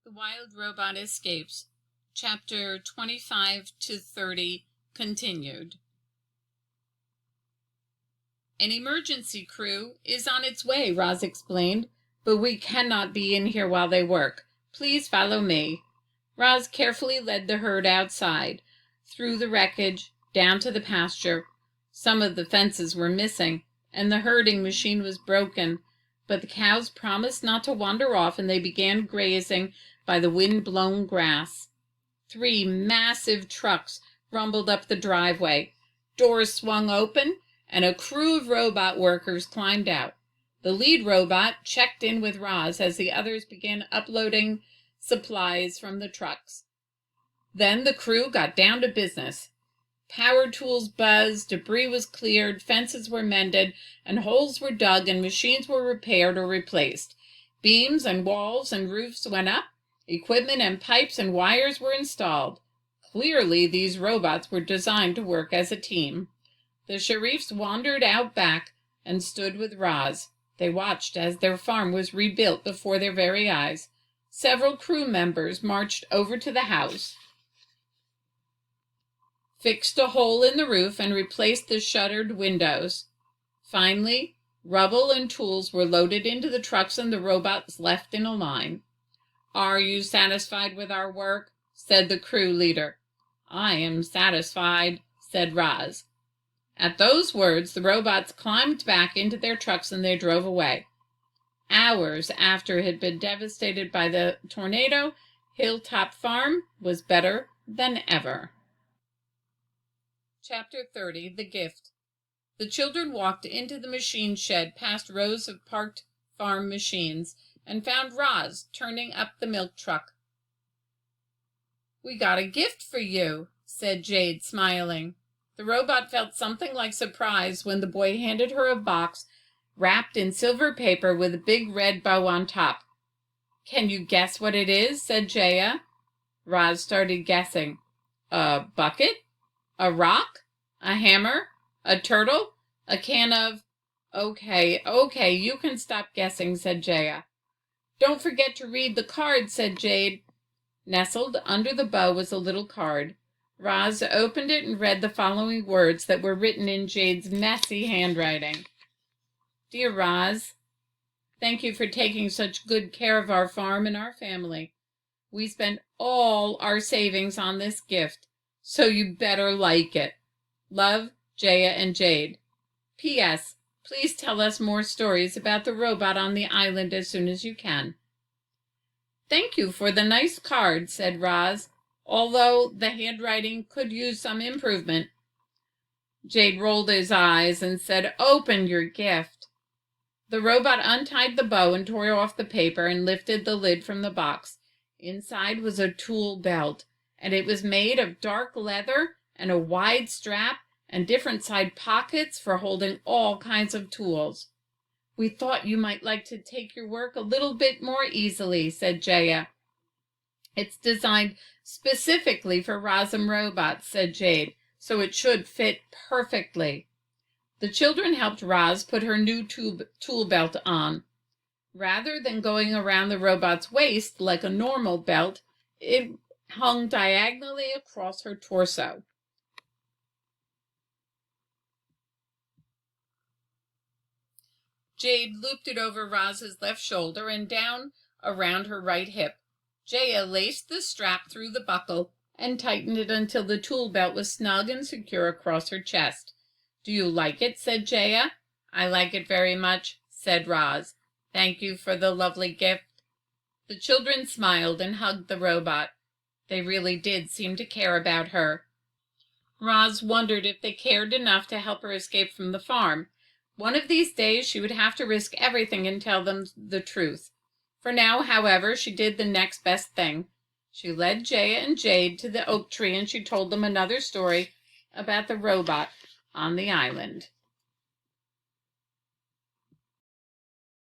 The Wild Robot Escapes, Chapter 25 to 30, continued. An emergency crew is on its way, Roz explained, but we cannot be in here while they work. Please follow me. Roz carefully led the herd outside, through the wreckage, down to the pasture. Some of the fences were missing, and the herding machine was broken, but the cows promised not to wander off, and they began grazing by the wind-blown grass. 3 massive trucks rumbled up the driveway. Doors swung open, and a crew of robot workers climbed out. The lead robot checked in with Roz as the others began uploading supplies from the trucks. Then the crew got down to business. Power tools buzzed, debris was cleared, fences were mended, and holes were dug, and machines were repaired or replaced. Beams and walls and roofs went up. Equipment and pipes and wires were installed. Clearly, these robots were designed to work as a team. The Sharifs wandered out back and stood with Roz. They watched as their farm was rebuilt before their very eyes. Several crew members marched over to the house, fixed a hole in the roof, and replaced the shuttered windows. Finally, rubble and tools were loaded into the trucks, and the robots left in a line. "Are you satisfied with our work?" said the crew leader. "I am satisfied," said Roz. At those words, the robots climbed back into their trucks and they drove away. Hours after it had been devastated by the tornado, Hilltop Farm was better than ever. Chapter 30, The Gift. The children walked into the machine shed past rows of parked farm machines and found Roz turning up the milk truck. "We got a gift for you," said Jade, smiling. The robot felt something like surprise when the boy handed her a box wrapped in silver paper with a big red bow on top. "Can you guess what it is?" said Jaya. Roz started guessing. "A bucket? A rock? A hammer? A turtle? A can of—" Okay, you can stop guessing," said Jaya. "Don't forget to read the card," said Jade. Nestled under the bow was a little card. Roz opened it and read the following words that were written in Jade's messy handwriting. "Dear Roz, thank you for taking such good care of our farm and our family. We spent all our savings on this gift, so you better like it. Love, Jaya and Jade. P.S. Please tell us more stories about the robot on the island as soon as you can." "Thank you for the nice card," said Roz, although the handwriting could use some improvement. Jade rolled his eyes and said, "Open your gift." The robot untied the bow and tore off the paper and lifted the lid from the box. Inside was a tool belt, and it was made of dark leather and a wide strap and different side pockets for holding all kinds of tools. "We thought you might like to take your work a little bit more easily," said Jaya. "It's designed specifically for Rozum robots," said Jade, "so it should fit perfectly." The children helped Roz put her new tool belt on. Rather than going around the robot's waist like a normal belt, it hung diagonally across her torso. Jade looped it over Roz's left shoulder and down around her right hip. Jaya laced the strap through the buckle and tightened it until the tool belt was snug and secure across her chest. "Do you like it?" said Jaya. "I like it very much," said Roz. "Thank you for the lovely gift." The children smiled and hugged the robot. They really did seem to care about her. Roz wondered if they cared enough to help her escape from the farm. One of these days she would have to risk everything and tell them the truth. For now, however, she did the next best thing. She led Jaya and Jade to the oak tree and she told them another story about the robot on the island.